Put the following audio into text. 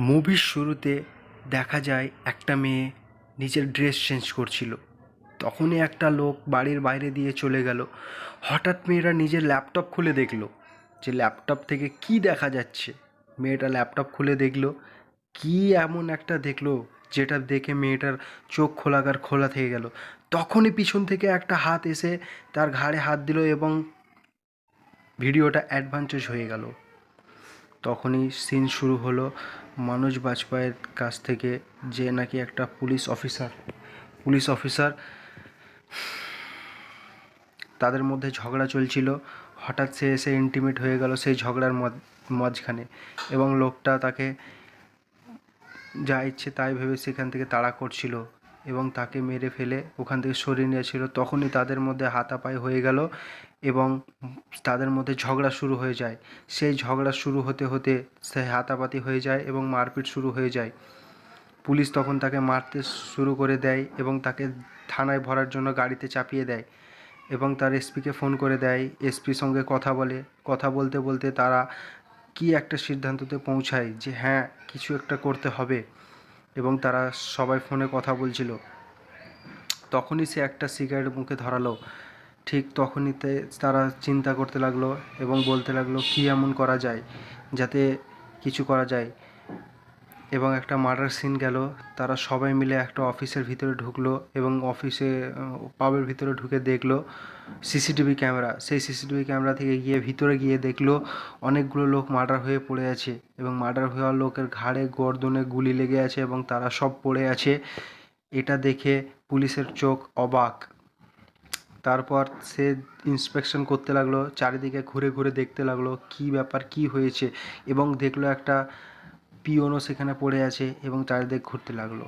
মুভির শুরুতে দেখা যায় একটা মেয়ে নিজের ড্রেস চেঞ্জ করছিল। তখনই একটা লোক বাড়ির বাইরে দিয়ে চলে গেল। হঠাৎ মেয়েরা নিজের ল্যাপটপ খুলে দেখলো যে ল্যাপটপ থেকে কি দেখা যাচ্ছে। মেয়েটা ল্যাপটপ খুলে দেখলো, কি এমন একটা দেখলো যেটা দেখে মেয়েটার চোখ খোলা থেকে গেল। তখনই পিছন থেকে একটা হাত এসে তার ঘাড়ে হাত দিল এবং ভিডিওটা অ্যাডভান্টেজ হয়ে গেল। তখনই সিন শুরু হলো মনোজ বাজপেয়ীর কাছ থেকে, যে নাকি একটা পুলিশ অফিসার তাদের মধ্যে ঝগড়া চলছিল। হঠাৎ সে এসে ইন্টিমেট হয়ে গেল সেই ঝগড়ার মাঝখানে, এবং লোকটা তাকে যা ইচ্ছে তাই ভেবে সেখান থেকে তাড়া করছিল এবং তাকে মেরে ফেলে ওখান থেকে সরিয়ে নিয়েছিল। তখনই তাদের মধ্যে হাতাপাই হয়ে গেল এবং তাদের মধ্যে ঝগড়া শুরু হয়ে যায়। সেই ঝগড়া শুরু হতে হতে সে হাতাপাতি হয়ে যায় এবং মারপিট শুরু হয়ে যায়। পুলিশ তখন তাকে মারতে শুরু করে দেয় এবং তাকে থানায় ভরার জন্য গাড়িতে চাপিয়ে দেয় এবং তার এসপিকে ফোন করে দেয়। এসপির সঙ্গে কথা বলতে বলতে তারা কি একটা সিদ্ধান্ততে পৌঁছায় যে হ্যাঁ, কিছু একটা করতে হবে, এবং তারা সবাই ফোনে কথা বলছিল। তখনই সে একটা সিগারেট মুখে ধরালো। ঠিক তখনই তারা চিন্তা করতে লাগলো এবং বলতে লাগলো কি এমন করা যায় যাতে কিছু করা যায়, এবং একটা মার্ডার সিন গেল। তারা সবাই মিলে একটা অফিসের ভিতরে ঢুকলো এবং পাবের ভিতরে ঢুকে দেখলো সিসিটিভি ক্যামেরা। সেই সিসিটিভি ক্যামেরা থেকে ভিতরে গিয়ে দেখলো অনেকগুলো লোক মার্ডার হয়ে পড়ে আছে এবং মার্ডার হওয়া লোকের ঘাড়ে গর্দনে গুলি লেগে আছে এবং তারা সব পড়ে আছে। এটা দেখে পুলিশের চোখ অবাক। তারপর সে ইন্সপেকশন করতে লাগলো, চারিদিকে ঘুরে ঘুরে দেখতে লাগলো কি ব্যাপার, কি হয়েছে, এবং দেখলো একটা পিওনও সেখানে পড়ে আছে এবং চারিদিকে ঘুরতে লাগলো।